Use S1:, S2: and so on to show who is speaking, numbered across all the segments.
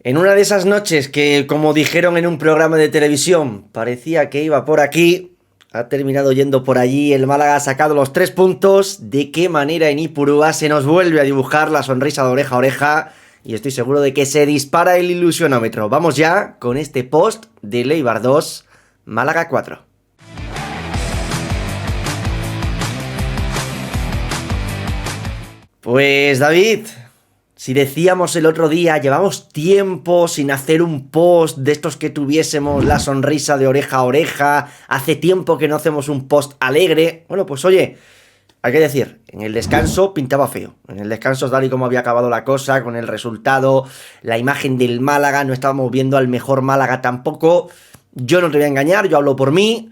S1: En una de esas noches que, como dijeron en un programa de televisión, parecía que iba por aquí, ha terminado yendo por allí, el Málaga ha sacado los 3 puntos. ¿De qué manera en Ipurúa se nos vuelve a dibujar la sonrisa de oreja a oreja? Y estoy seguro de que se dispara el ilusionómetro. Vamos ya con este post de Eibar 2, Málaga 4. Pues David, si decíamos el otro día, llevamos tiempo sin hacer un post de estos que tuviésemos la sonrisa de oreja a oreja, hace tiempo que no hacemos un post alegre. Bueno, pues oye, hay que decir, en el descanso pintaba feo. En el descanso, tal y como había acabado la cosa, con el resultado, la imagen del Málaga, no estábamos viendo al mejor Málaga tampoco. Yo no te voy a engañar, yo hablo por mí.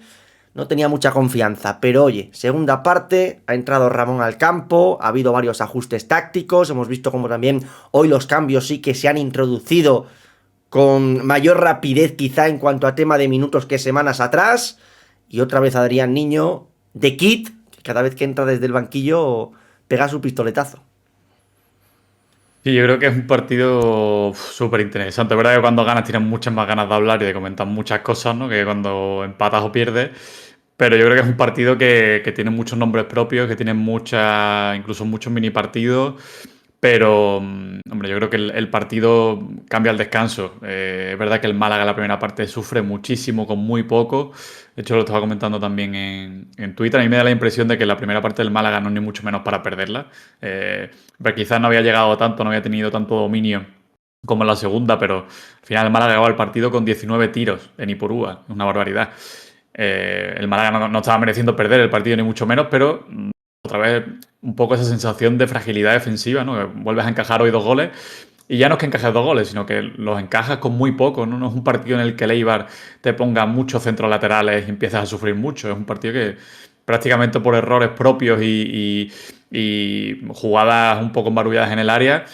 S1: No tenía mucha confianza, pero oye, segunda parte, ha entrado Ramón al campo, ha habido varios ajustes tácticos, hemos visto como también hoy los cambios sí que se han introducido con mayor rapidez quizá en cuanto a tema de minutos que semanas atrás, y otra vez Adrián Niño de Kit, que cada vez que entra desde el banquillo pega su pistoletazo.
S2: Sí, yo creo que es un partido súper interesante. Es verdad que cuando ganas tienes muchas más ganas de hablar y de comentar muchas cosas, ¿no? Que cuando empatas o pierdes. Pero yo creo que es un partido que tiene muchos nombres propios, que tiene muchas, incluso muchos mini partidos. Pero, hombre, yo creo que el partido cambia al descanso. Es verdad que el Málaga en la primera parte sufre muchísimo con muy poco. De hecho, lo estaba comentando también en Twitter. A mí me da la impresión de que la primera parte del Málaga no es ni mucho menos para perderla. Pero quizás no había llegado tanto, no había tenido tanto dominio como en la segunda, pero al final el Málaga llegó al partido con 19 tiros en Ipurúa. Es una barbaridad. El Málaga no estaba mereciendo perder el partido ni mucho menos, pero otra vez un poco esa sensación de fragilidad defensiva, ¿no? Que vuelves a encajar hoy 2 goles y ya no es que encajes 2 goles, sino que los encajas con muy poco, ¿no? No es un partido en el que el Eibar te ponga muchos centros laterales y empiezas a sufrir mucho. Es un partido que prácticamente por errores propios y jugadas un poco embarulladas en el área,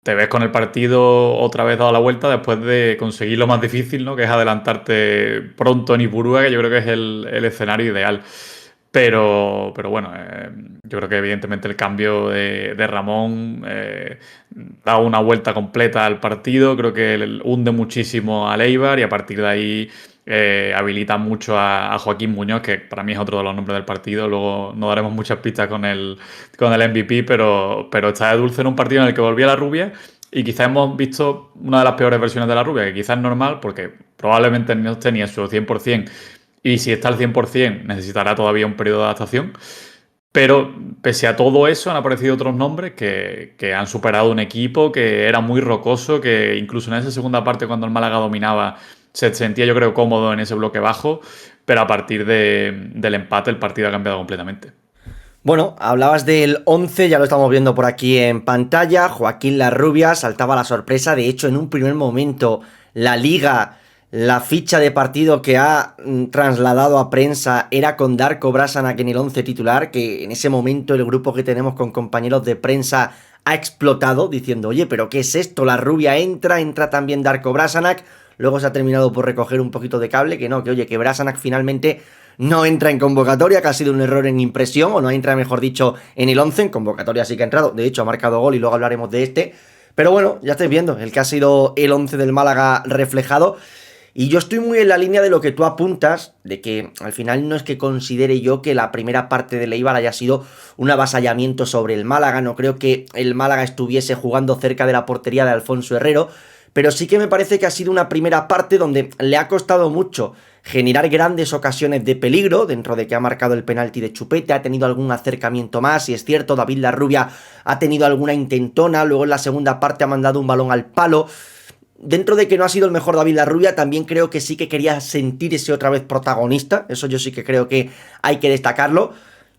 S2: te ves con el partido otra vez dado la vuelta después de conseguir lo más difícil, ¿no? Que es adelantarte pronto en Ipurúa, que yo creo que es el escenario ideal. Pero bueno, yo creo que evidentemente el cambio de Ramón da una vuelta completa al partido, creo que hunde muchísimo a Eibar y a partir de ahí habilita mucho a Joaquín Muñoz, que para mí es otro de los nombres del partido. Luego no daremos muchas pistas con el MVP, pero está de dulce en un partido en el que volvía la rubia y quizás hemos visto una de las peores versiones de la rubia, que quizás es normal porque probablemente no esté ni a su 100%. Y si está al 100%, necesitará todavía un periodo de adaptación. Pero pese a todo eso, han aparecido otros nombres que han superado un equipo que era muy rocoso, que incluso en esa segunda parte, cuando el Málaga dominaba, se sentía, yo creo, cómodo en ese bloque bajo. Pero a partir del empate, el partido ha cambiado completamente.
S1: Bueno, hablabas del 11, ya lo estamos viendo por aquí en pantalla. Joaquín Larrubia saltaba la sorpresa. De hecho, en un primer momento, la Liga, la ficha de partido que ha trasladado a prensa era con Darko Brasanac en el 11 titular, que en ese momento el grupo que tenemos con compañeros de prensa ha explotado, diciendo, oye, ¿pero qué es esto? La Rubia entra también Darko Brasanac. Luego se ha terminado por recoger un poquito de cable, que no, que oye, que Brasanac finalmente no entra en convocatoria, que ha sido un error en impresión, o no entra, mejor dicho, en el 11. En convocatoria sí que ha entrado, de hecho ha marcado gol y luego hablaremos de este. Pero bueno, ya estáis viendo el que ha sido el 11 del Málaga reflejado. Y yo estoy muy en la línea de lo que tú apuntas, de que al final no es que considere yo que la primera parte del Eibar haya sido un avasallamiento sobre el Málaga. No creo que el Málaga estuviese jugando cerca de la portería de Alfonso Herrero, pero sí que me parece que ha sido una primera parte donde le ha costado mucho generar grandes ocasiones de peligro, dentro de que ha marcado el penalti de Chupete, ha tenido algún acercamiento más, y es cierto, David Larrubia ha tenido alguna intentona, luego en la segunda parte ha mandado un balón al palo. Dentro de que no ha sido el mejor David Larrubia, también creo que sí que quería sentirse otra vez protagonista, eso yo sí que creo que hay que destacarlo.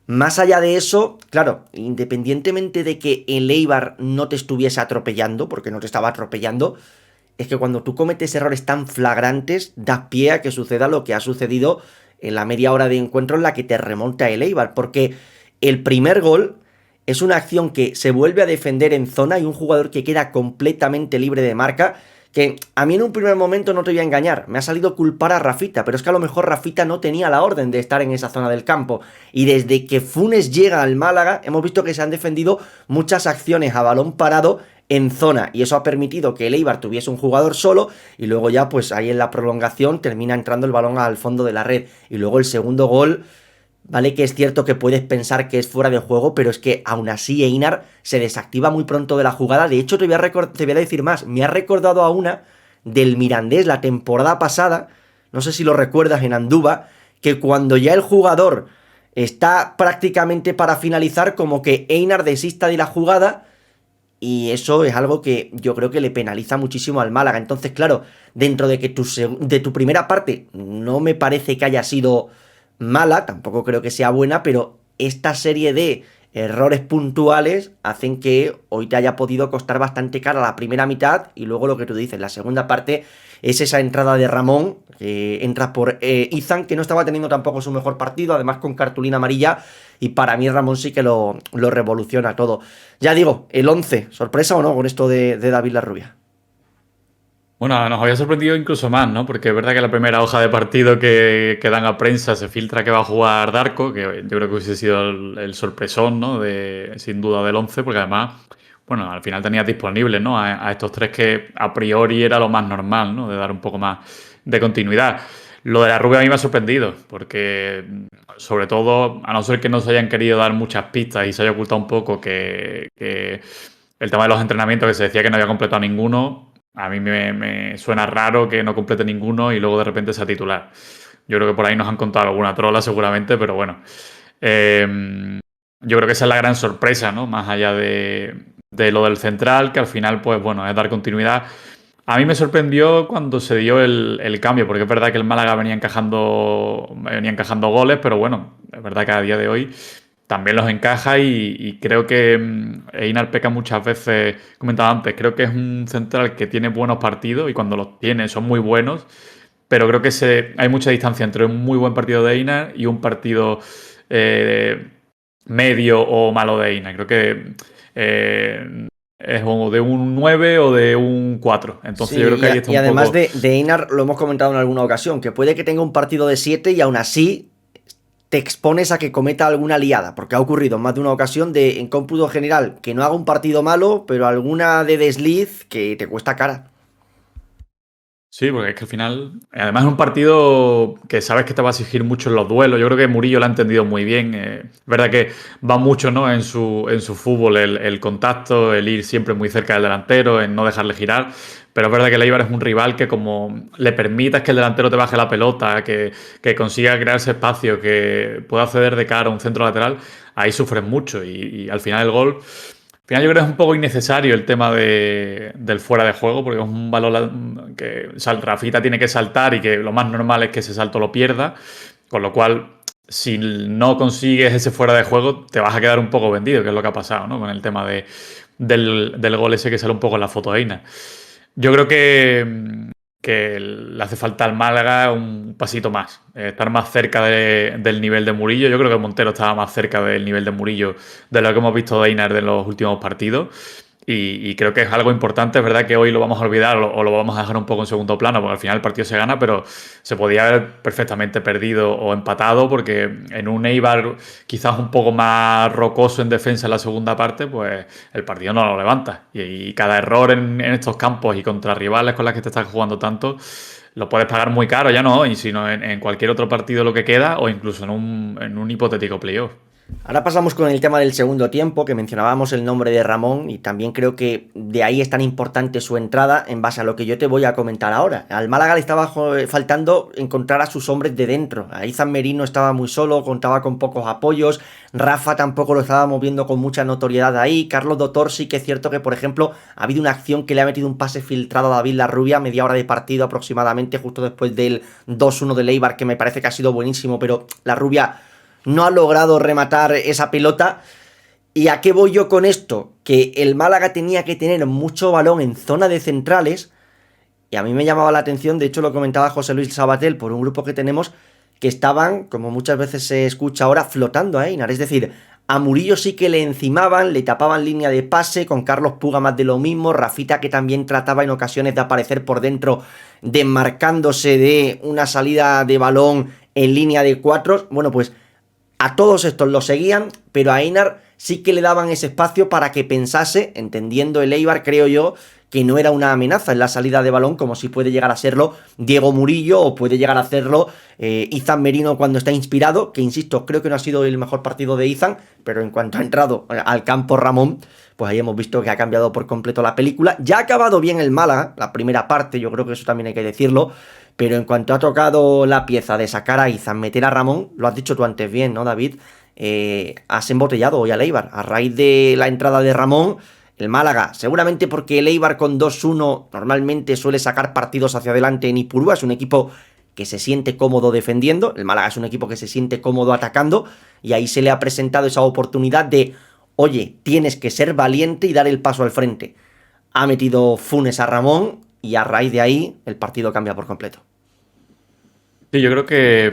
S1: Más allá de eso, claro, independientemente de que el Eibar no te estuviese atropellando, porque no te estaba atropellando, es que cuando tú cometes errores tan flagrantes, da pie a que suceda lo que ha sucedido en la media hora de encuentro en la que te remonta el Eibar, porque el primer gol es una acción que se vuelve a defender en zona y un jugador que queda completamente libre de marca, que a mí en un primer momento, no te voy a engañar, me ha salido culpar a Rafita, pero es que a lo mejor Rafita no tenía la orden de estar en esa zona del campo, y desde que Funes llega al Málaga hemos visto que se han defendido muchas acciones a balón parado en zona, y eso ha permitido que el Eibar tuviese un jugador solo, y luego ya pues ahí en la prolongación termina entrando el balón al fondo de la red, y luego el segundo gol, vale que es cierto que puedes pensar que es fuera de juego, pero es que aún así Einar se desactiva muy pronto de la jugada. De hecho, te voy a decir más, me ha recordado a una del Mirandés la temporada pasada, no sé si lo recuerdas, en Andúba, que cuando ya el jugador está prácticamente para finalizar, como que Einar desista de la jugada, y eso es algo que yo creo que le penaliza muchísimo al Málaga. Entonces, claro, dentro de que de tu primera parte no me parece que haya sido mala, tampoco creo que sea buena, pero esta serie de errores puntuales hacen que hoy te haya podido costar bastante cara la primera mitad, y luego lo que tú dices, la segunda parte es esa entrada de Ramón, que entra por Izan, que no estaba teniendo tampoco su mejor partido, además con cartulina amarilla, y para mí Ramón sí que lo revoluciona todo. Ya digo, el 11, ¿sorpresa o no con esto de David Larrubia?
S2: Bueno, nos había sorprendido incluso más, ¿no? Porque es verdad que la primera hoja de partido que dan a prensa se filtra que va a jugar Darko, que yo creo que hubiese sido el sorpresón, ¿no? Sin duda del 11, porque además, bueno, al final tenías disponibles, ¿no? A estos tres que a priori era lo más normal, ¿no? De dar un poco más de continuidad. Lo de la Rubia a mí me ha sorprendido, porque sobre todo, a no ser que no se hayan querido dar muchas pistas y se haya ocultado un poco que el tema de los entrenamientos, que se decía que no había completado ninguno, a mí me suena raro que no complete ninguno y luego de repente sea titular. Yo creo que por ahí nos han contado alguna trola seguramente, pero bueno. Yo creo que esa es la gran sorpresa, ¿no? Más allá de lo del central, que al final, pues bueno, es dar continuidad. A mí me sorprendió cuando se dio el cambio, porque es verdad que el Málaga venía encajando goles, pero bueno, es verdad que a día de hoy también los encaja y creo que Einar peca muchas veces, comentaba antes, creo que es un central que tiene buenos partidos y cuando los tiene son muy buenos, pero creo que hay mucha distancia entre un muy buen partido de Einar y un partido eh, medio o malo de Einar. Creo que es o de un 9 o de un 4. Entonces yo
S1: Sí,
S2: creo que ahí está
S1: y
S2: un
S1: además
S2: poco.
S1: de Einar, lo hemos comentado en alguna ocasión, que puede que tenga un partido de 7 y aún así te expones a que cometa alguna liada, porque ha ocurrido en más de una ocasión en cómputo general que no haga un partido malo, pero alguna de desliz que te cuesta cara.
S2: Sí, porque es que al final, además es un partido que sabes que te va a exigir mucho en los duelos. Yo creo que Murillo lo ha entendido muy bien. Es verdad que va mucho, ¿no? En su fútbol el contacto, el ir siempre muy cerca del delantero, en no dejarle girar. Pero es verdad que el Eibar es un rival que como le permitas que el delantero te baje la pelota, que consiga crear ese espacio, que pueda acceder de cara a un centro lateral, ahí sufres mucho. Y al final el gol. Al final yo creo que es un poco innecesario el tema del fuera de juego, porque es un valor que Rafita tiene que saltar y que lo más normal es que ese salto lo pierda, con lo cual si no consigues ese fuera de juego te vas a quedar un poco vendido, que es lo que ha pasado, ¿no? Con el tema del gol ese que sale un poco en la foto Eina. Yo creo que le hace falta al Málaga un pasito más, estar más cerca del nivel de Murillo. Yo creo que Montero estaba más cerca del nivel de Murillo de lo que hemos visto de Einar en los últimos partidos. Y creo que es algo importante. Es verdad que hoy lo vamos a olvidar o lo vamos a dejar un poco en segundo plano, porque al final el partido se gana, pero se podía haber perfectamente perdido o empatado, porque en un Eibar quizás un poco más rocoso en defensa en la segunda parte, pues el partido no lo levanta. Y cada error en estos campos y contra rivales con las que te estás jugando tanto, lo puedes pagar muy caro, ya no hoy, sino en cualquier otro partido lo que queda o incluso en un hipotético playoff.
S1: Ahora pasamos con el tema del segundo tiempo, que mencionábamos el nombre de Ramón, y también creo que de ahí es tan importante su entrada en base a lo que yo te voy a comentar ahora. Al Málaga le estaba faltando encontrar a sus hombres de dentro. A Izan Merino estaba muy solo, contaba con pocos apoyos, Rafa tampoco lo estábamos viendo con mucha notoriedad ahí, Carlos Dotor sí que es cierto que, por ejemplo, ha habido una acción que le ha metido un pase filtrado a David Larrubia, media hora de partido aproximadamente, justo después del 2-1 de Eibar, que me parece que ha sido buenísimo, pero Larrubia no ha logrado rematar esa pelota. ¿Y a qué voy yo con esto? Que el Málaga tenía que tener mucho balón en zona de centrales, y a mí me llamaba la atención, de hecho lo comentaba José Luis Sabatel por un grupo que tenemos, que estaban, como muchas veces se escucha ahora, flotando a Einar. Es decir, a Murillo sí que le encimaban, le tapaban línea de pase, con Carlos Puga más de lo mismo, Rafita que también trataba en ocasiones de aparecer por dentro, desmarcándose de una salida de balón en línea de cuatro. Bueno, pues A todos estos lo seguían, pero a Einar sí que le daban ese espacio para que pensase, entendiendo el Eibar, creo yo, que no era una amenaza en la salida de balón, como si puede llegar a serlo Diego Murillo o puede llegar a hacerlo Izan Merino cuando está inspirado, que insisto, creo que no ha sido el mejor partido de Izan, pero en cuanto ha entrado al campo Ramón, pues ahí hemos visto que ha cambiado por completo la película. Ya ha acabado bien el Málaga, la primera parte, yo creo que eso también hay que decirlo, pero en cuanto ha tocado la pieza de sacar a Izan, meter a Ramón, lo has dicho tú antes bien, ¿no, David? Has embotellado hoy al Eibar. A raíz de la entrada de Ramón, el Málaga, seguramente porque el Eibar con 2-1 normalmente suele sacar partidos hacia adelante en Ipurúa, es un equipo que se siente cómodo defendiendo, el Málaga es un equipo que se siente cómodo atacando, y ahí se le ha presentado esa oportunidad de, oye, tienes que ser valiente y dar el paso al frente. Ha metido Funes a Ramón y a raíz de ahí el partido cambia por completo.
S2: Sí, yo creo que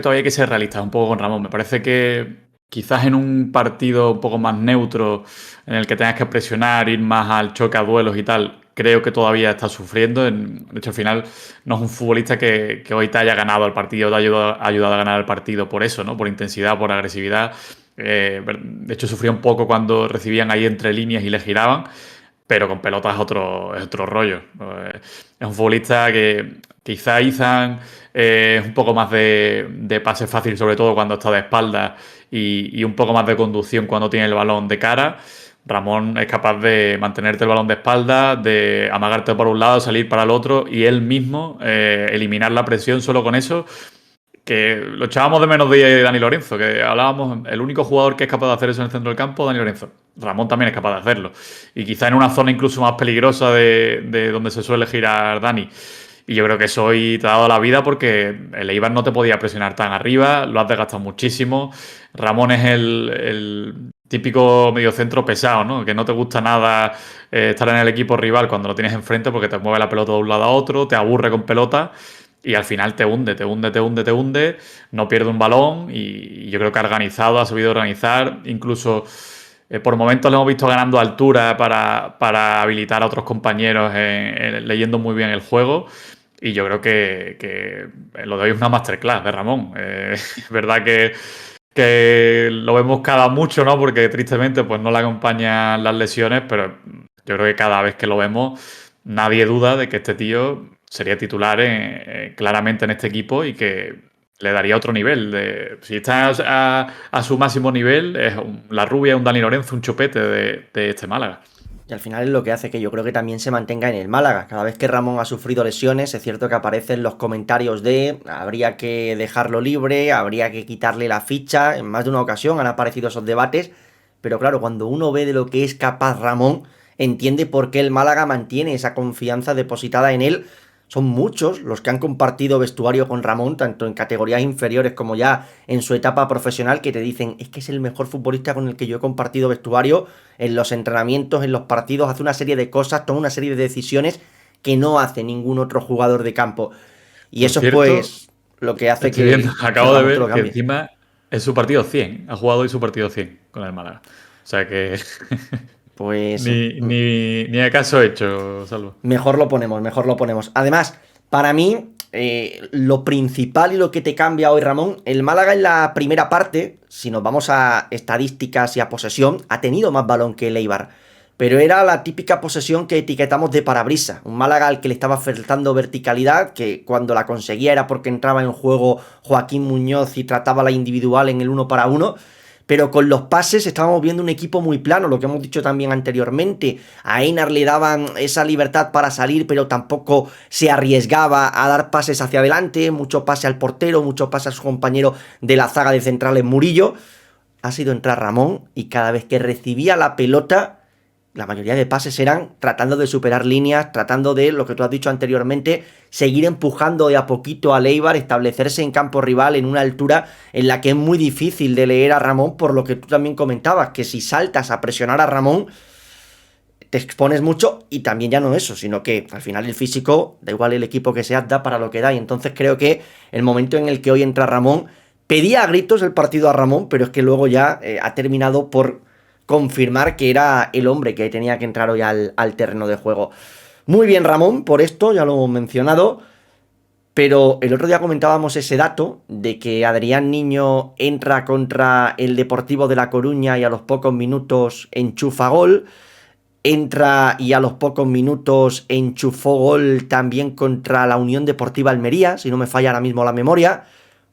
S2: todavía hay que ser realistas un poco con Ramón. Me parece que quizás en un partido un poco más neutro, en el que tengas que presionar, ir más al choque a duelos y tal, creo que todavía está sufriendo. De hecho, al final no es un futbolista que hoy te haya ganado el partido, te ha ayudado a ganar el partido por eso, ¿no? Por intensidad, por agresividad. De hecho, sufría un poco cuando recibían ahí entre líneas y le giraban, pero con pelotas es otro rollo. Es un futbolista que quizá Izan es un poco más de pase fácil, sobre todo cuando está de espaldas, y un poco más de conducción cuando tiene el balón de cara. Ramón es capaz de mantenerte el balón de espaldas, de amagarte por un lado, salir para el otro y él mismo eliminar la presión solo con eso, que lo echábamos de menos de Dani Lorenzo, que hablábamos, el único jugador que es capaz de hacer eso en el centro del campo, Dani Lorenzo. Ramón también es capaz de hacerlo. Y quizá en una zona incluso más peligrosa de donde se suele girar Dani. Y yo creo que eso hoy te ha dado la vida porque el Eibar no te podía presionar tan arriba, lo has desgastado muchísimo. Ramón es el típico mediocentro pesado, ¿no? Que no te gusta nada estar en el equipo rival cuando lo tienes enfrente porque te mueve la pelota de un lado a otro, te aburre con pelota. Y al final te hunde, te hunde, te hunde, te hunde, no pierde un balón y yo creo que ha organizado, ha sabido organizar, incluso por momentos le hemos visto ganando altura para habilitar a otros compañeros, leyendo muy bien el juego y yo creo que lo de hoy es una masterclass de Ramón. Es verdad que lo vemos cada mucho, ¿no? Porque tristemente pues no le acompañan las lesiones, pero yo creo que cada vez que lo vemos nadie duda de que este tío sería titular claramente en este equipo y que le daría otro nivel. Si está a su máximo nivel, es la rubia, un Dani Lorenzo, un chupete de este Málaga.
S1: Y al final es lo que hace que yo creo que también se mantenga en el Málaga. Cada vez que Ramón ha sufrido lesiones, es cierto que aparecen los comentarios de habría que dejarlo libre, habría que quitarle la ficha. En más de una ocasión han aparecido esos debates. Pero claro, cuando uno ve de lo que es capaz Ramón, entiende por qué el Málaga mantiene esa confianza depositada en él. Son muchos los que han compartido vestuario con Ramón, tanto en categorías inferiores como ya en su etapa profesional, que te dicen, es que es el mejor futbolista con el que yo he compartido vestuario en los entrenamientos, en los partidos, hace una serie de cosas, toma una serie de decisiones que no hace ningún otro jugador de campo. Y
S2: Por
S1: eso
S2: cierto,
S1: es pues lo que hace que
S2: acabo de
S1: Ramón te lo
S2: ver que
S1: cambie.
S2: encima es su partido 100. Ha jugado hoy su partido 100 con el Málaga. O sea que
S1: Pues
S2: ni acaso hecho, Salvo.
S1: mejor lo ponemos, mejor lo ponemos. Además, para mí, lo principal y lo que te cambia hoy, Ramón, el Málaga en la primera parte, si nos vamos a estadísticas y a posesión, ha tenido más balón que el Eibar. Pero era la típica posesión que etiquetamos de parabrisa. Un Málaga al que le estaba faltando verticalidad, que cuando la conseguía era porque entraba en juego Joaquín Muñoz y trataba la individual en el uno para uno. Pero con los pases estábamos viendo un equipo muy plano, lo que hemos dicho también anteriormente. A Einar le daban esa libertad para salir, pero tampoco se arriesgaba a dar pases hacia adelante. Mucho pase al portero, mucho pase a su compañero de la zaga de centrales, Murillo. Ha sido entrar Ramón y cada vez que recibía la pelota, la mayoría de pases eran tratando de superar líneas, tratando de, lo que tú has dicho anteriormente, seguir empujando de a poquito al Eibar, establecerse en campo rival en una altura en la que es muy difícil de leer a Ramón, por lo que tú también comentabas, que si saltas a presionar a Ramón, te expones mucho y también ya no eso, sino que al final el físico, da igual el equipo que sea, da para lo que da. Y entonces creo que el momento en el que hoy entra Ramón, pedía a gritos el partido a Ramón, pero es que luego ya ha terminado por confirmar que era el hombre que tenía que entrar hoy al terreno de juego. Muy bien Ramón, por esto, ya lo hemos mencionado. Pero el otro día comentábamos ese dato de que Adrián Niño entra contra el Deportivo de La Coruña y a los pocos minutos enchufa gol. Entra y a los pocos minutos enchufó gol también contra la Unión Deportiva Almería, si no me falla ahora mismo la memoria.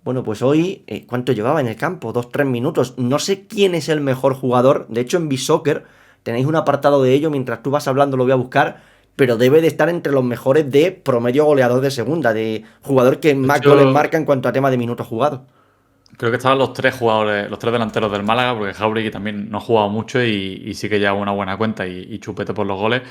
S1: Bueno, pues hoy, ¿cuánto llevaba en el campo? 2, 3 minutos. No sé quién es el mejor jugador. De hecho, en Bisoccer tenéis un apartado de ello. Mientras tú vas hablando lo voy a buscar. Pero debe de estar entre los mejores de promedio goleador de segunda. De jugador que
S2: De
S1: más goles
S2: hecho,
S1: marca en cuanto a tema de minutos jugados.
S2: creo que estaban los tres jugadores, los tres delanteros del Málaga, porque Jauregui también no ha jugado mucho y sí que lleva una buena cuenta y chupete por los goles.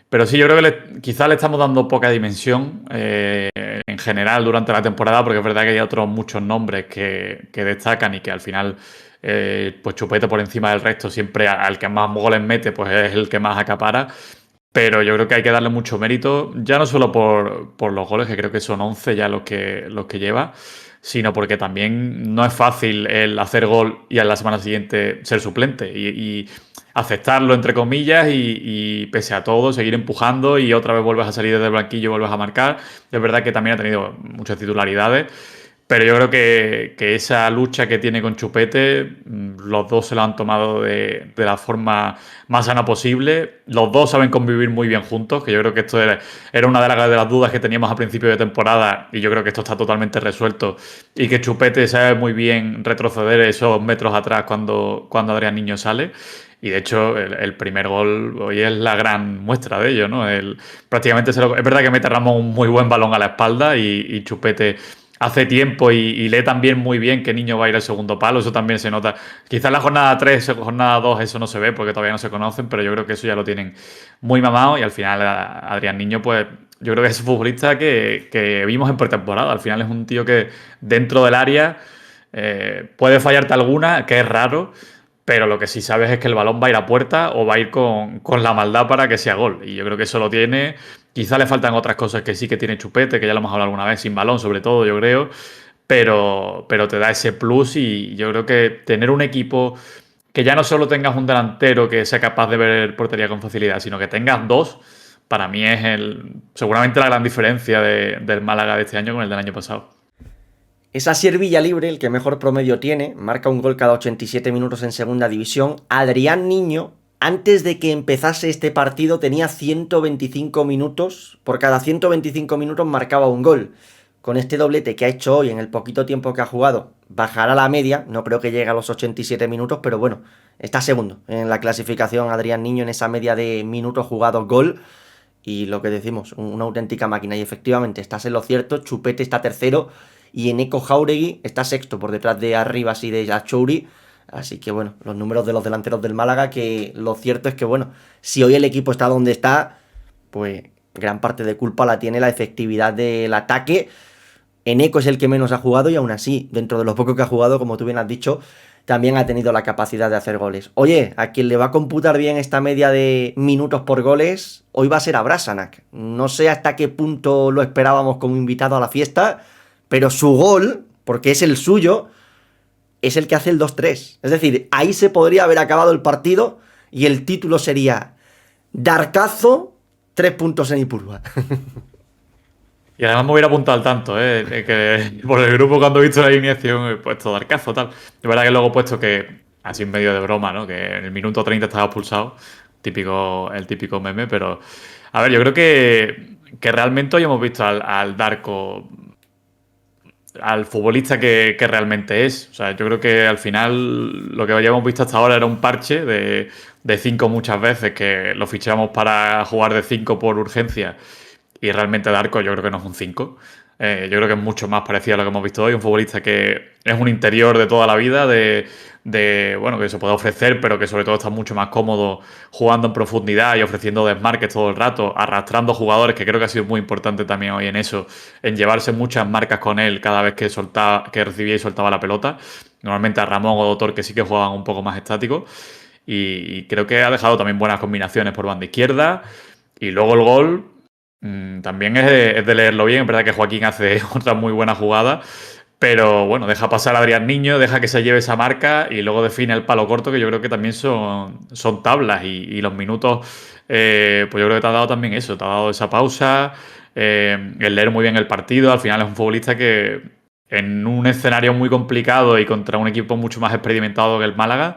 S2: Pero sí, yo creo que quizás le estamos dando poca dimensión en general durante la temporada, porque es verdad que hay otros muchos nombres que destacan y que al final, pues chupete por encima del resto, siempre al que más goles mete, pues es el que más acapara. Pero yo creo que hay que darle mucho mérito, ya no solo por los goles, que creo que son 11 ya los que lleva, sino porque también no es fácil el hacer gol y a la semana siguiente ser suplente y aceptarlo, entre comillas, y pese a todo, seguir empujando y otra vez vuelves a salir desde el banquillo, vuelves a marcar. Es verdad que también ha tenido muchas titularidades, pero yo creo que esa lucha que tiene con Chupete, los dos se lo han tomado de la forma más sana posible. Los dos saben convivir muy bien juntos, que yo creo que esto era una de las dudas que teníamos a principio de temporada y yo creo que esto está totalmente resuelto y que Chupete sabe muy bien retroceder esos metros atrás cuando Adrián Niño sale. Y de hecho, el primer gol hoy es la gran muestra de ello, ¿no? Prácticamente es verdad que mete Ramón un muy buen balón a la espalda y Chupete hace tiempo y lee también muy bien que Niño va a ir al segundo palo, eso también se nota. Quizás en la jornada 3 jornada 2 eso no se ve porque todavía no se conocen, pero yo creo que eso ya lo tienen muy mamado y al final Adrián Niño, pues yo creo que es un futbolista que vimos en pretemporada. Al final es un tío que dentro del área puede fallarte alguna, que es raro, pero lo que sí sabes es que el balón va a ir a puerta o va a ir con la maldad para que sea gol. Y yo creo que eso lo tiene. Quizá le faltan otras cosas que sí que tiene Chupete, que ya lo hemos hablado alguna vez, sin balón sobre todo, yo creo. Pero te da ese plus y yo creo que tener un equipo que ya no solo tengas un delantero que sea capaz de ver portería con facilidad, sino que tengas dos, para mí es seguramente la gran diferencia del Málaga de este año con el del año pasado.
S1: Es Asier Villalibre el que mejor promedio tiene, marca un gol cada 87 minutos en segunda división. Adrián Niño, antes de que empezase este partido, tenía 125 minutos, por cada 125 minutos marcaba un gol. Con este doblete que ha hecho hoy en el poquito tiempo que ha jugado, bajará la media, no creo que llegue a los 87 minutos, pero bueno, está segundo en la clasificación Adrián Niño en esa media de minutos jugados gol. Y lo que decimos, una auténtica máquina. Y efectivamente, estás en lo cierto, Chupete está tercero y Eneko Jauregui está sexto por detrás de Arribas y de Achouri. Así que bueno, los números de los delanteros del Málaga, que lo cierto es que bueno, si hoy el equipo está donde está, pues gran parte de culpa la tiene la efectividad del ataque. Eneko es el que menos ha jugado y aún así, dentro de lo poco que ha jugado, como tú bien has dicho, también ha tenido la capacidad de hacer goles. Oye, a quien le va a computar bien esta media de minutos por goles, hoy va a ser a Brasanac. No sé hasta qué punto lo esperábamos como invitado a la fiesta, pero su gol, porque es el suyo, es el que hace el 2-3. Es decir, ahí se podría haber acabado el partido y el título sería Darcazo, 3 puntos en Ipurúa.
S2: Y además me hubiera apuntado al tanto, de que por el grupo cuando he visto la alineación he puesto Darcazo, tal. De verdad que luego he puesto que, así en medio de broma, ¿no? Que en el minuto 30 estaba expulsado, el típico meme, pero a ver, yo creo que realmente hoy hemos visto al Darko, al futbolista que realmente es. O sea, yo creo que al final lo que habíamos visto hasta ahora era un parche de 5 muchas veces, que lo fichamos para jugar de 5 por urgencia y realmente Darko yo creo que no es un 5. Yo creo que es mucho más parecido a lo que hemos visto hoy. Un futbolista que es un interior de toda la vida, bueno, que se puede ofrecer, pero que sobre todo está mucho más cómodo jugando en profundidad y ofreciendo desmarques todo el rato, arrastrando jugadores, que creo que ha sido muy importante también hoy en eso, en llevarse muchas marcas con él cada vez que recibía y soltaba la pelota. Normalmente a Ramón o Doctor, que sí que juegan un poco más estáticos. Y creo que ha dejado también buenas combinaciones por banda izquierda. Y luego el gol. También es de leerlo bien. Es verdad que Joaquín hace otra muy buena jugada, pero bueno, deja pasar a Adrián Niño, deja que se lleve esa marca y luego define el palo corto, que yo creo que también son tablas y los minutos, pues yo creo que te ha dado también eso, te ha dado esa pausa, el leer muy bien el partido. Al final es un futbolista que en un escenario muy complicado y contra un equipo mucho más experimentado que el Málaga,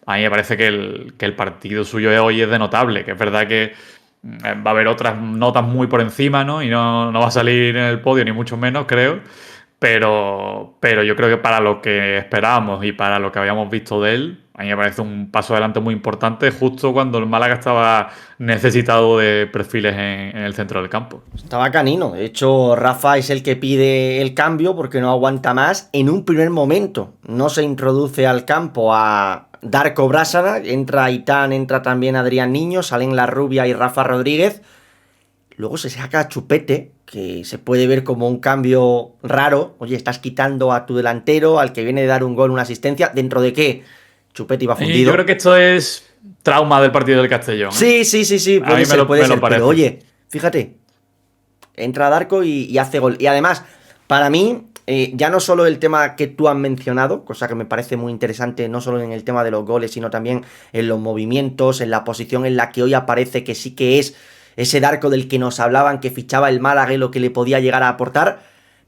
S2: a mí me parece que el partido suyo de hoy es de notable, que es verdad que va a haber otras notas muy por encima, ¿no? Y no va a salir en el podio, ni mucho menos, creo. Pero yo creo que para lo que esperábamos y para lo que habíamos visto de él, a mí me parece un paso adelante muy importante justo cuando el Málaga estaba necesitado de perfiles en el centro del campo.
S1: Estaba canino. De hecho, Rafa es el que pide el cambio porque no aguanta más. En un primer momento no se introduce al campo a Darko Brasana. Entra Aitán, entra también Adrián Niño, salen La Rubia y Rafa Rodríguez. Luego se saca a Chupete, que se puede ver como un cambio raro. Oye, estás quitando a tu delantero, al que viene de dar un gol, una asistencia. ¿Dentro de qué? Chupete iba
S2: Y yo
S1: fundido.
S2: creo que esto es trauma del partido del Castellón, ¿eh?
S1: Sí,
S2: A
S1: puede
S2: mí
S1: ser, puede
S2: me lo
S1: ser. Pero
S2: parece.
S1: oye, fíjate, entra Darko y hace gol. Y además, para mí, ya no solo el tema que tú has mencionado, cosa que me parece muy interesante, no solo en el tema de los goles, sino también en los movimientos, en la posición en la que hoy aparece, que sí que es ese Darko del que nos hablaban, que fichaba el Málaga y lo que le podía llegar a aportar.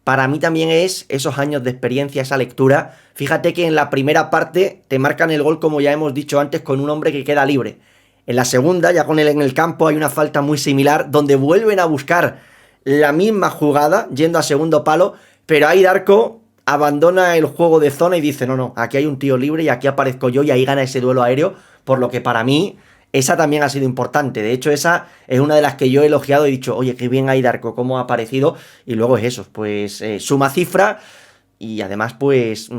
S1: Para mí también es esos años de experiencia, esa lectura. Fíjate que en la primera parte te marcan el gol, como ya hemos dicho antes, con un hombre que queda libre. En la segunda, ya con él en el campo, hay una falta muy similar, donde vuelven a buscar la misma jugada, yendo a segundo palo, pero ahí Darko abandona el juego de zona y dice, no, aquí hay un tío libre y aquí aparezco yo, y ahí gana ese duelo aéreo, por lo que para mí esa también ha sido importante. De hecho, esa es una de las que yo he elogiado y he dicho, oye, qué bien ahí Darko, cómo ha aparecido, y luego es eso, pues suma cifra, y además pues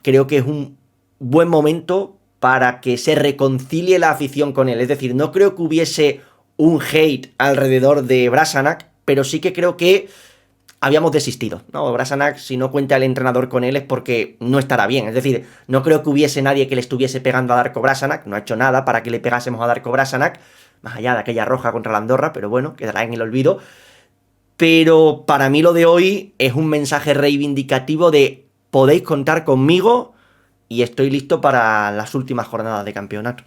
S1: creo que es un buen momento para que se reconcilie la afición con él. Es decir, no creo que hubiese un hate alrededor de Brasanac, pero sí que creo que habíamos desistido, ¿no? Brasanac, si no cuenta el entrenador con él es porque no estará bien. Es decir, no creo que hubiese nadie que le estuviese pegando a Darko Brasanac, no ha hecho nada para que le pegásemos a Darko Brasanac, más allá de aquella roja contra la Andorra, pero bueno, quedará en el olvido. Pero para mí lo de hoy es un mensaje reivindicativo de podéis contar conmigo y estoy listo para las últimas jornadas de campeonato.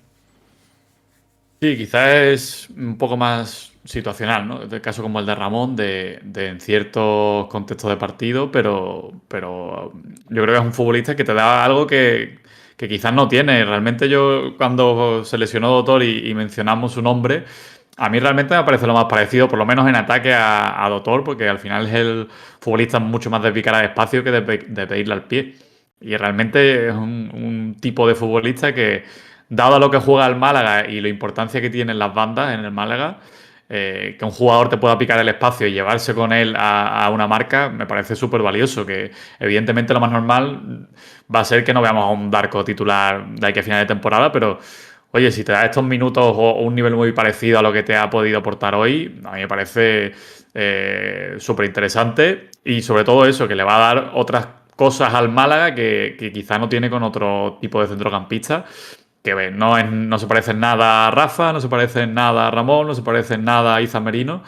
S2: Sí, quizás es un poco más situacional, ¿no? De caso como el de Ramón, de en ciertos contextos de partido, pero yo creo que es un futbolista que te da algo que quizás no tiene. Realmente yo cuando se lesionó Dotor y mencionamos su nombre, a mí realmente me parece lo más parecido, por lo menos en ataque a Dotor, porque al final es el futbolista mucho más de picar al espacio que de pedirle al pie. Y realmente es un tipo de futbolista que, dado lo que juega el Málaga y la importancia que tienen las bandas en el Málaga, que un jugador te pueda picar el espacio y llevarse con él a una marca, me parece súper valioso. Que evidentemente lo más normal va a ser que no veamos a un Darko titular de aquí a final de temporada, pero oye, si te da estos minutos o un nivel muy parecido a lo que te ha podido aportar hoy, a mí me parece súper interesante y sobre todo eso, que le va a dar otras cosas al Málaga que quizá no tiene con otro tipo de centrocampista, que no se parece en nada a Rafa, no se parece en nada a Ramón, no se parece en nada a Iza Merino.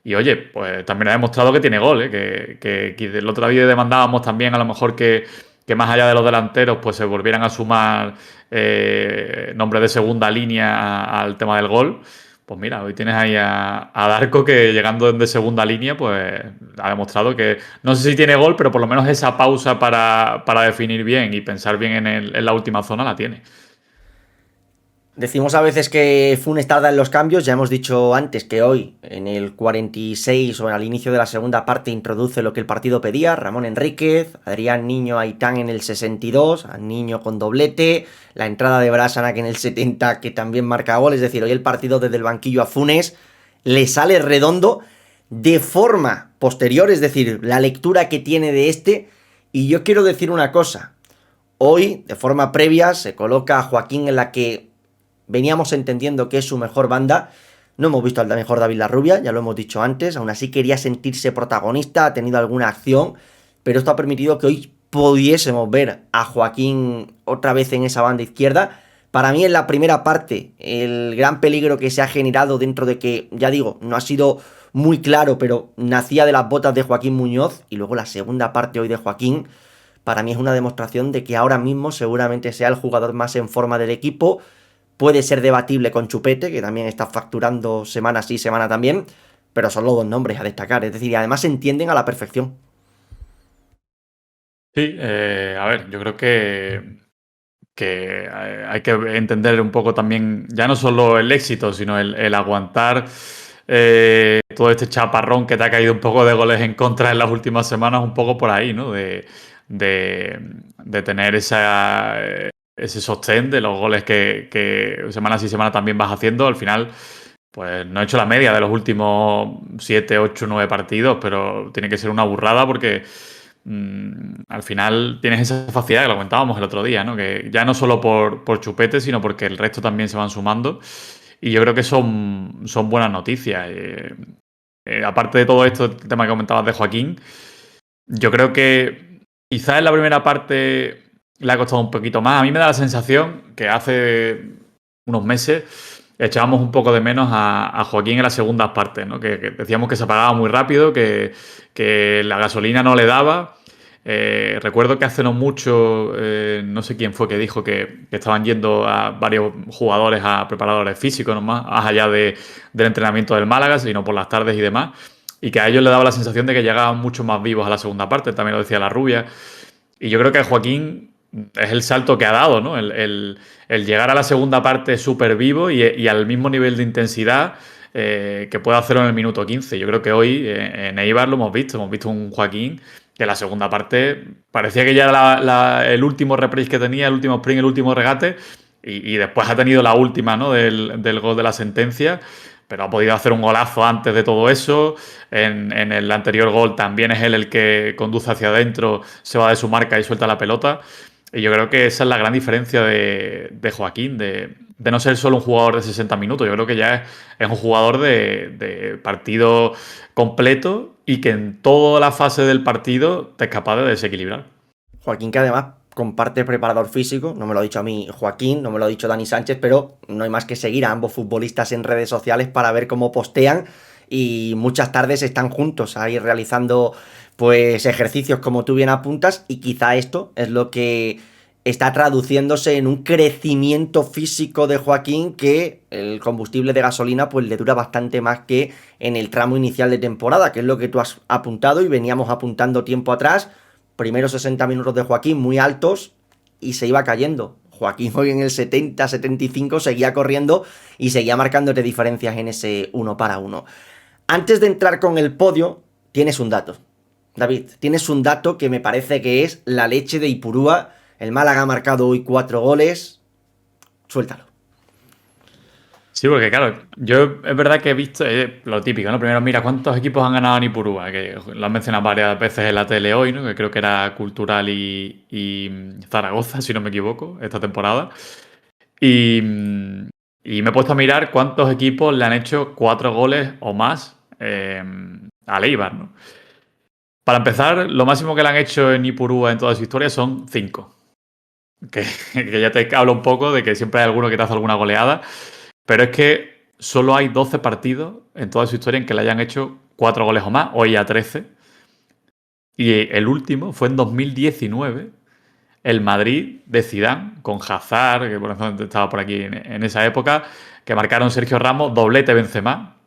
S2: Y oye, pues también ha demostrado que tiene gol, ¿eh? Que el otro día demandábamos también a lo mejor que más allá de los delanteros pues se volvieran a sumar nombres de segunda línea al tema del gol. Pues mira, hoy tienes ahí a Darko que llegando de segunda línea pues ha demostrado que no sé si tiene gol, pero por lo menos esa pausa para definir bien y pensar bien en la última zona la tiene.
S1: Decimos a veces que Funes tarda en los cambios, ya hemos dicho antes que hoy, en el 46 o al inicio de la segunda parte, introduce lo que el partido pedía, Ramón Enríquez, Adrián Niño Aitán en el 62, a Niño con doblete, la entrada de Brasanac en el 70 que también marca gol, es decir, hoy el partido desde el banquillo a Funes le sale redondo de forma posterior, es decir, la lectura que tiene de este, y yo quiero decir una cosa, hoy de forma previa se coloca a Joaquín en la que veníamos entendiendo que es su mejor banda. No hemos visto al mejor David Larrubia, ya lo hemos dicho antes. Aún así quería sentirse protagonista, ha tenido alguna acción, pero esto ha permitido que hoy pudiésemos ver a Joaquín otra vez en esa banda izquierda. Para mí en la primera parte, el gran peligro que se ha generado dentro de que, ya digo, no ha sido muy claro, pero nacía de las botas de Joaquín Muñoz. Y luego la segunda parte hoy de Joaquín, para mí es una demostración de que ahora mismo seguramente sea el jugador más en forma del equipo. Puede ser debatible con Chupete, que también está facturando semana sí, semana también, pero son los dos nombres a destacar. Es decir, y además se entienden a la perfección.
S2: Sí, a ver, yo creo que hay que entender un poco también, ya no solo el éxito, sino el aguantar todo este chaparrón que te ha caído un poco de goles en contra en las últimas semanas, un poco por ahí, ¿no? De, de tener ese sostén de los goles que semana sí semana también vas haciendo. Al final, pues no he hecho la media de los últimos 7, 8, 9 partidos, pero tiene que ser una burrada porque al final tienes esa facilidad que lo comentábamos el otro día, ¿no? Que ya no solo por chupete, sino porque el resto también se van sumando. Y yo creo que son buenas noticias. Aparte de todo esto, el tema que comentabas de Joaquín, yo creo que quizás en la primera parte le ha costado un poquito más. A mí me da la sensación que hace unos meses echábamos un poco de menos a Joaquín en las segundas partes, ¿no? Que decíamos que se apagaba muy rápido, que la gasolina no le daba. Recuerdo que hace no mucho, no sé quién fue que dijo que estaban yendo a varios jugadores a preparadores físicos, ¿no? Más allá del entrenamiento del Málaga, sino por las tardes y demás, y que a ellos le daba la sensación de que llegaban mucho más vivos a la segunda parte, también lo decía la Rubia. Y yo creo que Joaquín es el salto que ha dado, ¿no? El llegar a la segunda parte súper vivo y al mismo nivel de intensidad que puede hacerlo en el minuto 15. Yo creo que hoy en Eibar lo hemos visto un Joaquín que la segunda parte parecía que ya era el último reprise que tenía, el último sprint, el último regate, y después ha tenido la última, ¿no? Del gol de la sentencia, pero ha podido hacer un golazo antes de todo eso. En el anterior gol también es él el que conduce hacia adentro, se va de su marca y suelta la pelota. Y yo creo que esa es la gran diferencia de Joaquín, de no ser solo un jugador de 60 minutos. Yo creo que ya es un jugador de partido completo y que en toda la fase del partido te es capaz de desequilibrar.
S1: Joaquín, que además comparte preparador físico, no me lo ha dicho a mí Joaquín, no me lo ha dicho Dani Sánchez, pero no hay más que seguir a ambos futbolistas en redes sociales para ver cómo postean, y muchas tardes están juntos ahí realizando pues ejercicios como tú bien apuntas, y quizá esto es lo que está traduciéndose en un crecimiento físico de Joaquín, que el combustible de gasolina pues le dura bastante más que en el tramo inicial de temporada, que es lo que tú has apuntado y veníamos apuntando tiempo atrás. Primeros 60 minutos de Joaquín muy altos y se iba cayendo. Joaquín hoy en el 70-75 seguía corriendo y seguía marcándote diferencias en ese 1 para 1. Antes de entrar con el podio, tienes un dato. David, tienes un dato que me parece que es la leche de Ipurúa. El Málaga ha marcado hoy 4 goles. Suéltalo.
S2: Sí, porque claro, yo es verdad que he visto lo típico, ¿no? Primero, mira, ¿cuántos equipos han ganado en Ipurúa? Que lo han mencionado varias veces en la tele hoy, ¿no? Que creo que era Cultural y Zaragoza, si no me equivoco, esta temporada. Y, y me he puesto a mirar cuántos equipos le han hecho 4 goles o más al Eibar, ¿no? Para empezar, lo máximo que le han hecho en Ipurúa en toda su historia son 5. Que ya te hablo un poco de que siempre hay alguno que te hace alguna goleada. Pero es que solo hay 12 partidos en toda su historia en que le hayan hecho 4 goles o más, hoy a 13. Y el último fue en 2019, el Madrid de Zidane, con Hazard, que por ejemplo estaba por aquí en esa época, que marcaron Sergio Ramos, doblete Benzema.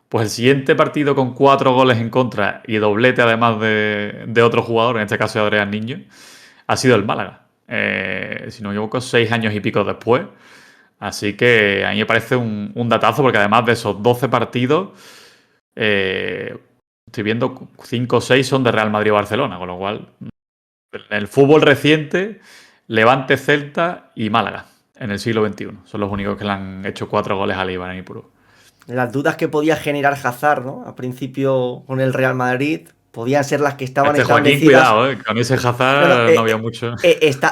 S2: Pues el siguiente partido con 4 goles en contra y doblete además de otro jugador, en este caso de Adrián Niño, ha sido el Málaga. Si no me equivoco, 6 años y pico después. Así que a mí me parece un datazo, porque además de esos 12 partidos, estoy viendo 5 o 6 son de Real Madrid o Barcelona, con lo cual, en el fútbol reciente, Levante, Celta y Málaga, en el siglo XXI. Son los únicos que le han hecho 4 goles al Eibar en Ipurú.
S1: Las dudas que podía generar Hazard, ¿no? Al principio con el Real Madrid podían ser las que estaban
S2: Este Joaquín,
S1: establecidas.
S2: cuidado, con ese
S1: No, no,
S2: Hazard no había mucho.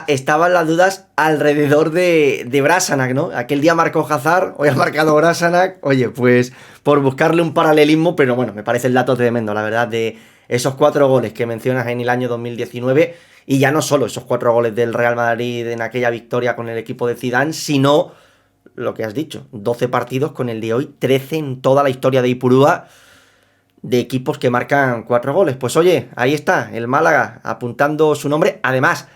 S1: estaban las dudas alrededor de Brasanac, ¿no? Aquel día marcó Hazard, hoy ha marcado Brasanac. Oye, pues por buscarle un paralelismo, pero bueno, me parece el dato tremendo, la verdad, de esos 4 goles que mencionas en el año 2019. Y ya no solo esos 4 goles del Real Madrid en aquella victoria con el equipo de Zidane, sino lo que has dicho, 12 partidos con el de hoy, 13 en toda la historia de Ipurúa, de equipos que marcan 4 goles. Pues oye, ahí está, el Málaga apuntando su nombre. Además,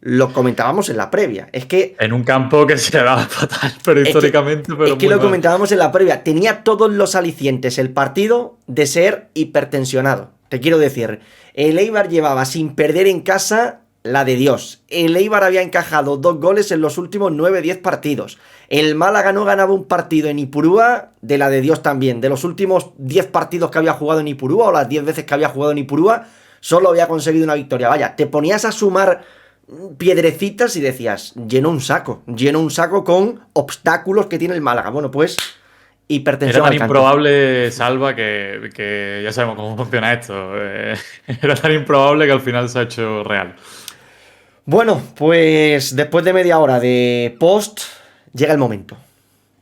S1: lo comentábamos en la previa. Es que
S2: En un campo que se daba fatal, pero históricamente, pero
S1: es que
S2: muy
S1: lo
S2: mal.
S1: comentábamos en la previa. Tenía todos los alicientes el partido de ser hipertensionado. Te quiero decir, el Eibar llevaba sin perder en casa la de Dios. El Eibar había encajado 2 goles en los últimos 9-10 partidos. El Málaga no ganaba un partido en Ipurúa de la de Dios también. De los últimos 10 partidos que había jugado en Ipurúa o las 10 veces que había jugado en Ipurúa, solo había conseguido una victoria. Vaya, te ponías a sumar piedrecitas y decías, lleno un saco con obstáculos que tiene el Málaga. Bueno, pues
S2: Era
S1: hipertensión
S2: tan
S1: al canto.
S2: improbable, Salva, que ya sabemos cómo funciona esto. Era tan improbable que al final se ha hecho real.
S1: Bueno, pues después de media hora de post, llega el momento.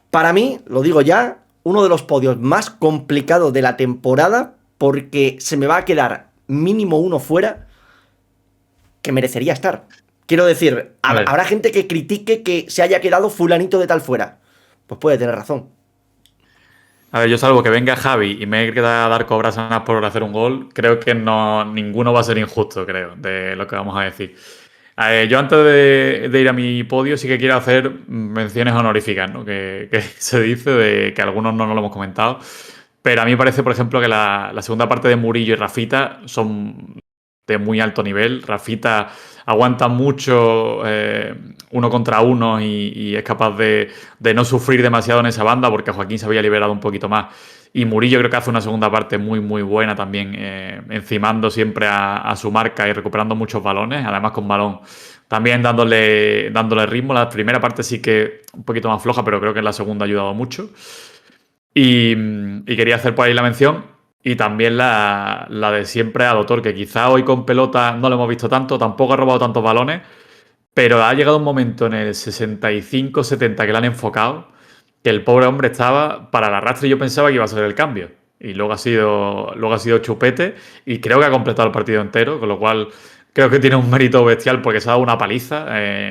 S1: Para mí, lo digo ya, uno de los podios más complicados de la temporada, porque se me va a quedar mínimo uno fuera que merecería estar. Quiero decir,
S2: A ver,
S1: habrá gente que critique que se haya quedado fulanito de tal fuera. Pues puede tener razón.
S2: yo salvo que venga Javi y me queda dar cobrazanas por hacer un gol, creo que no, ninguno va a ser injusto, creo, de lo que vamos a decir. Yo antes de ir a mi podio sí que quiero hacer menciones honoríficas, ¿no? Que se dice de que algunos no nos lo hemos comentado. Pero a mí me parece, por ejemplo, que la segunda parte de Murillo y Rafita son de muy alto nivel. Rafita aguanta mucho uno contra uno y es capaz de no sufrir demasiado en esa banda porque Joaquín se había liberado un poquito más. Y Murillo creo que hace una segunda parte muy, muy buena también, encimando siempre a su marca y recuperando muchos balones, además con balón. También dándole ritmo. La primera parte sí que un poquito más floja, pero creo que en la segunda ha ayudado mucho. Y quería hacer por ahí la mención. Y también la de siempre a Doctor, que quizá hoy con pelota no lo hemos visto tanto, tampoco ha robado tantos balones, pero ha llegado un momento en el 65-70 que le han enfocado, que el pobre hombre estaba para el arrastre y yo pensaba que iba a ser el cambio. Y luego ha sido Chupete y creo que ha completado el partido entero, con lo cual creo que tiene un mérito bestial porque se ha dado una paliza.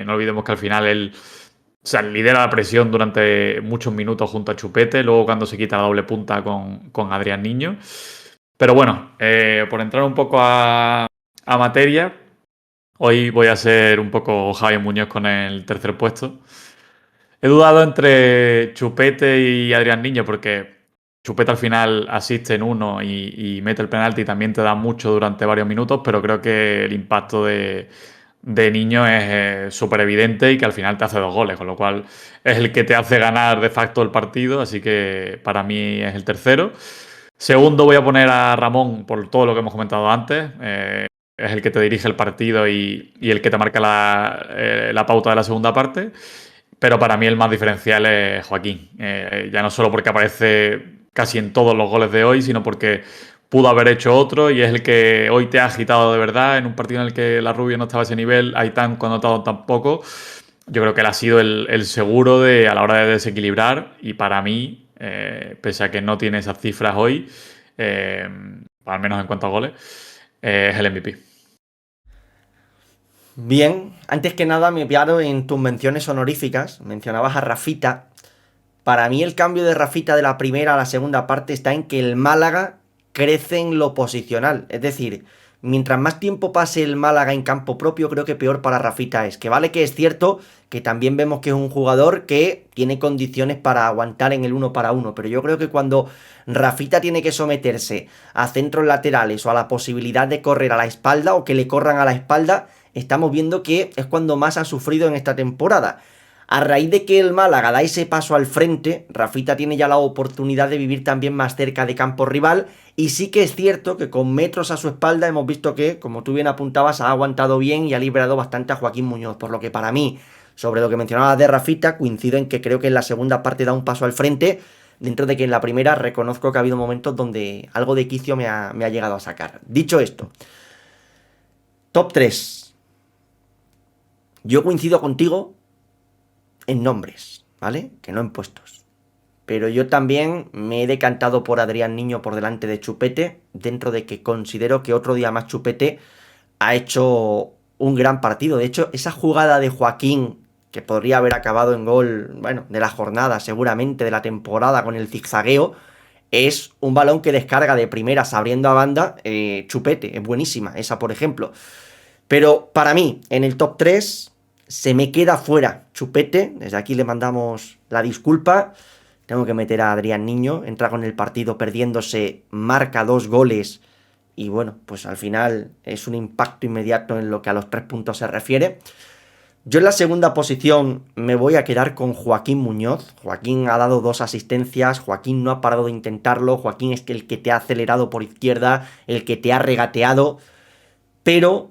S2: No olvidemos que al final él, o sea, lidera la presión durante muchos minutos junto a Chupete, luego cuando se quita la doble punta con Adrián Niño. Pero bueno, por entrar un poco a materia, hoy voy a ser un poco Javi Muñoz con el tercer puesto. He dudado entre Chupete y Adrián Niño porque Chupete al final asiste en uno y mete el penalti y también te da mucho durante varios minutos, pero creo que el impacto de Niño es súper evidente y que al final te hace 2 goles, con lo cual es el que te hace ganar de facto el partido, así que para mí es el tercero. Segundo voy a poner a Ramón por todo lo que hemos comentado antes. Es el que te dirige el partido y el que te marca la pauta de la segunda parte. Pero para mí el más diferencial es Joaquín. Ya no solo porque aparece casi en todos los goles de hoy, sino porque pudo haber hecho otro y es el que hoy te ha agitado de verdad en un partido en el que la Rubio no estaba a ese nivel, Aitán cuando ha estado tampoco. Yo creo que él ha sido el seguro a la hora de desequilibrar y para mí, pese a que no tiene esas cifras hoy, eh, al menos en cuanto a goles, es el MVP.
S1: Bien, antes que nada me paro en tus menciones honoríficas. Mencionabas a Rafita. Para mí el cambio de Rafita de la primera a la segunda parte está en que el Málaga crece en lo posicional. Es decir, mientras más tiempo pase el Málaga en campo propio, creo que peor para Rafita es. Que vale que es cierto que también vemos que es un jugador que tiene condiciones para aguantar en el uno para uno. Pero yo creo que cuando Rafita tiene que someterse a centros laterales o a la posibilidad de correr a la espalda o que le corran a la espalda, estamos viendo que es cuando más ha sufrido en esta temporada. A raíz de que el Málaga da ese paso al frente, Rafita tiene ya la oportunidad de vivir también más cerca de campo rival y sí que es cierto que con metros a su espalda hemos visto que, como tú bien apuntabas, ha aguantado bien y ha liberado bastante a Joaquín Muñoz, por lo que para mí, sobre lo que mencionabas de Rafita, coincido en que creo que en la segunda parte da un paso al frente, dentro de que en la primera reconozco que ha habido momentos donde algo de quicio me ha llegado a sacar. Dicho esto, top 3. Yo coincido contigo en nombres, ¿vale? Que no en puestos. Pero yo también me he decantado por Adrián Niño por delante de Chupete, dentro de que considero que otro día más Chupete ha hecho un gran partido. De hecho, esa jugada de Joaquín, que podría haber acabado en gol, bueno, de la jornada, seguramente, de la temporada, con el zigzagueo, es un balón que descarga de primeras abriendo a banda Chupete. Es buenísima esa, por ejemplo. Pero para mí, en el top 3 se me queda fuera Chupete. Desde aquí le mandamos la disculpa. Tengo que meter a Adrián Niño. Entra con el partido perdiéndose, marca 2 goles. Y bueno, pues al final es un impacto inmediato en lo que a los 3 puntos se refiere. Yo en la segunda posición me voy a quedar con Joaquín Muñoz. Joaquín ha dado 2 asistencias, Joaquín no ha parado de intentarlo, Joaquín es el que te ha acelerado por izquierda, el que te ha regateado. Pero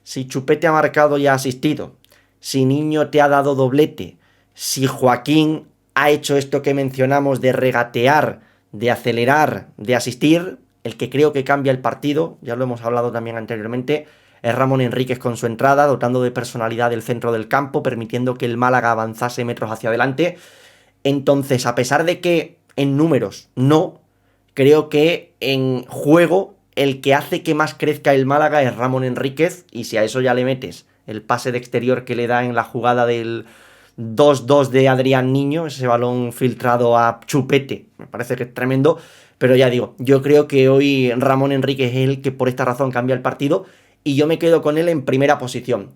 S1: si Chupete ha marcado y ha asistido, si Niño te ha dado doblete, si Joaquín ha hecho esto que mencionamos de regatear, de acelerar, de asistir, el que creo que cambia el partido, ya lo hemos hablado también anteriormente, es Ramón Enríquez con su entrada, dotando de personalidad el centro del campo, permitiendo que el Málaga avanzase metros hacia adelante. Entonces, a pesar de que en números no, creo que en juego el que hace que más crezca el Málaga es Ramón Enríquez, y si a eso ya le metes el pase de exterior que le da en la jugada del 2-2 de Adrián Niño, ese balón filtrado a Chupete, me parece que es tremendo, pero ya digo, yo creo que hoy Ramón Enríquez es el que por esta razón cambia el partido, y yo me quedo con él en primera posición.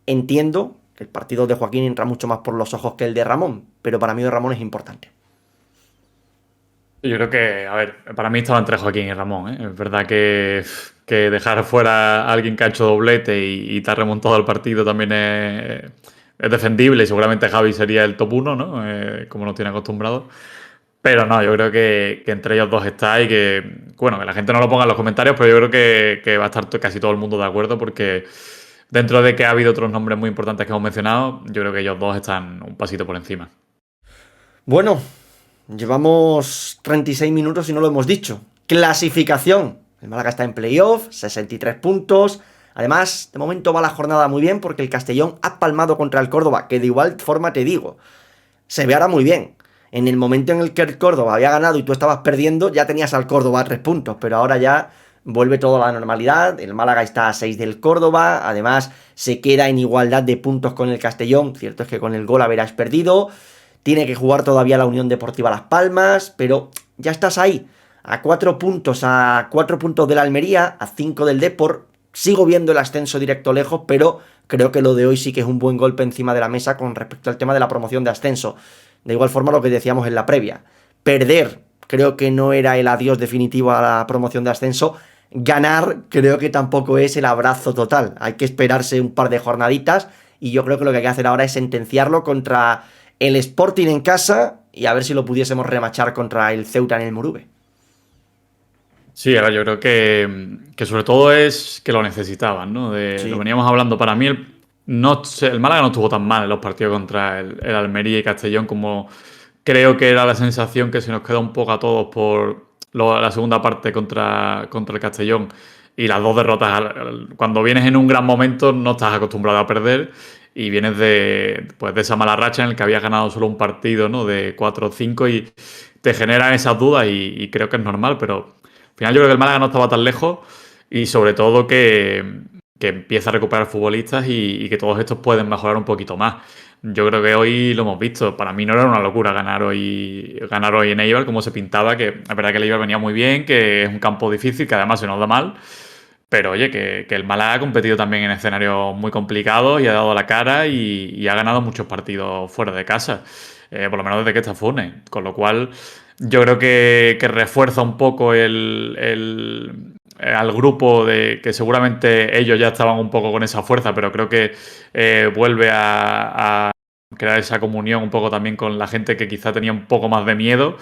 S1: Entiendo que el partido de Joaquín entra mucho más por los ojos que el de Ramón, pero para mí el de Ramón es importante.
S2: Yo creo que, a ver, para mí estaba entre Joaquín y Ramón, ¿eh? Es verdad que dejar fuera a alguien que ha hecho doblete y te ha remontado el partido también es defendible y seguramente Javi sería el top 1, ¿no? Como nos tiene acostumbrado. Pero no, yo creo que entre ellos dos está y que, bueno, que la gente no lo ponga en los comentarios, pero yo creo que va a estar casi todo el mundo de acuerdo porque dentro de que ha habido otros nombres muy importantes que hemos mencionado, yo creo que ellos dos están un pasito por encima.
S1: Bueno, llevamos 36 minutos y no lo hemos dicho. Clasificación. El Málaga está en playoff, 63 puntos. Además, de momento va la jornada muy bien porque el Castellón ha palmado contra el Córdoba, que de igual forma te digo, se ve ahora muy bien. En el momento en el que el Córdoba había ganado y tú estabas perdiendo, ya tenías al Córdoba a 3 puntos, pero ahora ya vuelve todo a la normalidad. El Málaga está a 6 del Córdoba, además se queda en igualdad de puntos con el Castellón. Cierto es que con el gol haberás perdido. Tiene que jugar todavía la Unión Deportiva Las Palmas, pero ya estás ahí, a 4 puntos, a 4 puntos de la Almería, a 5 del Depor. Sigo viendo el ascenso directo lejos, pero creo que lo de hoy sí que es un buen golpe encima de la mesa con respecto al tema de la promoción de ascenso. De igual forma lo que decíamos en la previa. Perder creo que no era el adiós definitivo a la promoción de ascenso. Ganar creo que tampoco es el abrazo total. Hay que esperarse un par de jornaditas y yo creo que lo que hay que hacer ahora es sentenciarlo contra el Sporting en casa y a ver si lo pudiésemos remachar contra el Ceuta en el Morube.
S2: Sí, ahora yo creo que sobre todo es que lo necesitaban, ¿no? Lo
S1: Sí.
S2: veníamos hablando. Para mí, el Málaga no estuvo tan mal en los partidos contra el Almería y Castellón como creo que era la sensación que se nos queda un poco a todos por la segunda parte contra el Castellón y las dos derrotas. Cuando vienes en un gran momento no estás acostumbrado a perder y vienes pues, de esa mala racha en el que habías ganado solo un partido, ¿no? De 4 o 5 y te generan esas dudas y creo que es normal, pero al final yo creo que el Málaga no estaba tan lejos y sobre todo que empieza a recuperar futbolistas y que todos estos pueden mejorar un poquito más. Yo creo que hoy lo hemos visto. Para mí no era una locura ganar hoy en Eibar como se pintaba, que es verdad que el Eibar venía muy bien, que es un campo difícil, que además se nos da mal. Pero oye, que el Málaga ha competido también en escenarios muy complicados y ha dado la cara y ha ganado muchos partidos fuera de casa, por lo menos desde que está Funes. Con lo cual, yo creo que refuerza un poco al grupo de que seguramente ellos ya estaban un poco con esa fuerza, pero creo que vuelve a crear esa comunión un poco también con la gente que quizá tenía un poco más de miedo.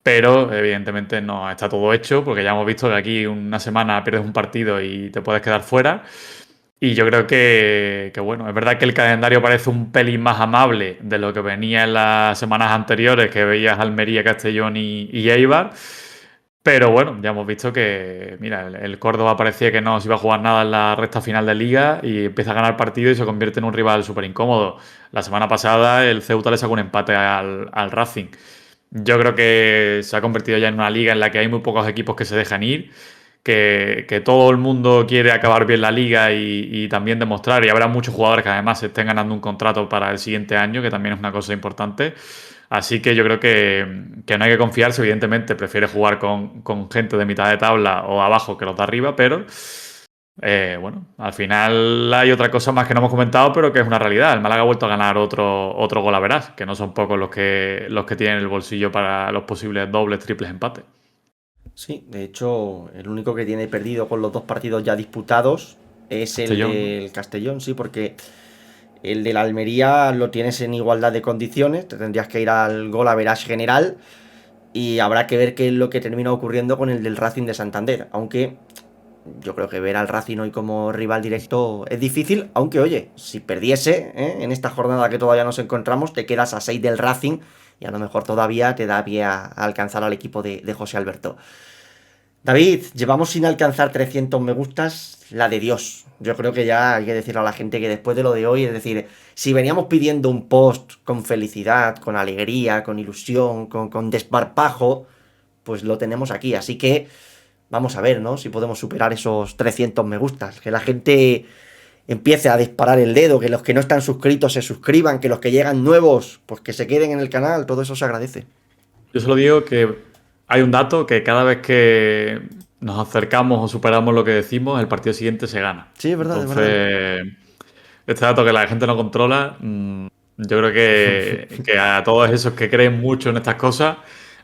S2: Pero evidentemente no está todo hecho, porque ya hemos visto que aquí una semana pierdes un partido y te puedes quedar fuera. Y yo creo que bueno, es verdad que el calendario parece un pelín más amable de lo que venía en las semanas anteriores, que veías Almería, Castellón y Eibar. Pero bueno, ya hemos visto que, mira, el Córdoba parecía que no se iba a jugar nada en la recta final de Liga y empieza a ganar partido y se convierte en un rival súper incómodo. La semana pasada el Ceuta le sacó un empate al Racing. Yo creo que se ha convertido ya en una liga en la que hay muy pocos equipos que se dejan ir, que todo el mundo quiere acabar bien la liga y también demostrar, y habrá muchos jugadores que además estén ganando un contrato para el siguiente año, que también es una cosa importante. Así que yo creo que no hay que confiarse, evidentemente prefiere jugar con gente de mitad de tabla o abajo que los de arriba, pero Bueno, al final hay otra cosa más que no hemos comentado, pero que es una realidad. El Málaga ha vuelto a ganar otro gol a verás, que no son pocos los que tienen el bolsillo para los posibles dobles, triples empates.
S1: Sí, de hecho, el único que tiene perdido con los dos partidos ya disputados es el
S2: Castellón, ¿no?
S1: del Castellón, sí, porque el de la Almería lo tienes en igualdad de condiciones, te tendrías que ir al gol average general y habrá que ver qué es lo que termina ocurriendo con el del Racing de Santander, aunque yo creo que ver al Racing hoy como rival directo es difícil, aunque oye, si perdiese en esta jornada que todavía nos encontramos, te quedas a 6 del Racing y a lo mejor todavía te da pie a alcanzar al equipo de José Alberto. David, llevamos sin alcanzar 300 me gustas, la de Dios. Yo creo que ya hay que decirle a la gente que después de lo de hoy, es decir, si veníamos pidiendo un post con felicidad, con alegría, con ilusión, con desparpajo, pues lo tenemos aquí. Así que vamos a ver, ¿no? Si podemos superar esos 300 me gustas. Que la gente empiece a disparar el dedo, que los que no están suscritos se suscriban, que los que llegan nuevos, pues que se queden en el canal, todo eso se agradece.
S2: Yo solo digo que hay un dato que cada vez que nos acercamos o superamos lo que decimos, el partido siguiente se gana.
S1: Sí, es verdad, es verdad.
S2: Entonces, este dato que la gente no controla, yo creo que a todos esos que creen mucho en estas cosas,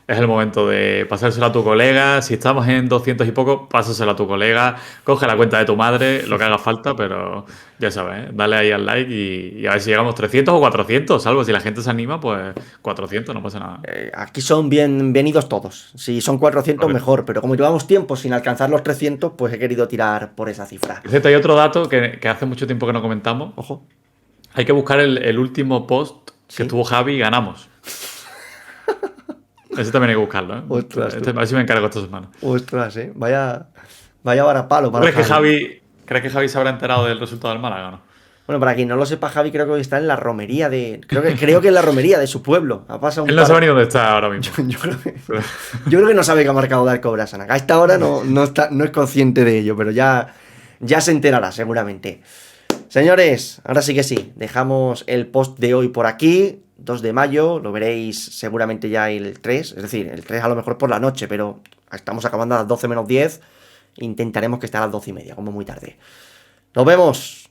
S2: es el momento de pasárselo a tu colega. Si estamos en 200 y poco, pásaselo a tu colega, coge la cuenta de tu madre, lo que haga falta, pero ya sabes, ¿eh? Dale ahí al like y a ver si llegamos 300 o 400, salvo si la gente se anima, pues 400, no pasa nada.
S1: Aquí son bienvenidos todos. Si son 400
S2: Correcto.
S1: mejor, pero como llevamos tiempo sin alcanzar los 300, pues he querido tirar por esa cifra.
S2: Por cierto, hay otro dato que hace mucho tiempo que no comentamos.
S1: Ojo,
S2: Hay que buscar el último post que
S1: ¿sí?
S2: estuvo Javi y ganamos. Ese también hay que buscarlo, ¿eh?
S1: Ostras,
S2: Este, a
S1: tú.
S2: ver si me encargo esta semana.
S1: Ostras, vaya varapalo
S2: ¿Tú
S1: para Javi.
S2: crees que Javi se habrá enterado del resultado del Málaga o no?
S1: Bueno, para quien no lo sepa, Javi creo que hoy está en la romería de... Creo que en la romería de su pueblo. Ha pasado un
S2: Él no
S1: par...
S2: sabe ni dónde está ahora mismo.
S1: Yo creo que, yo creo que no sabe que ha marcado Darko Brasanac. A esta hora no es consciente de ello, pero ya se enterará seguramente. Señores, ahora sí que sí. Dejamos el post de hoy por aquí. 2 de mayo, lo veréis seguramente ya el 3. Es decir, el 3 a lo mejor por la noche, pero estamos acabando a las 12 menos 10. Intentaremos que esté a las 12 y media, como muy tarde. Nos vemos.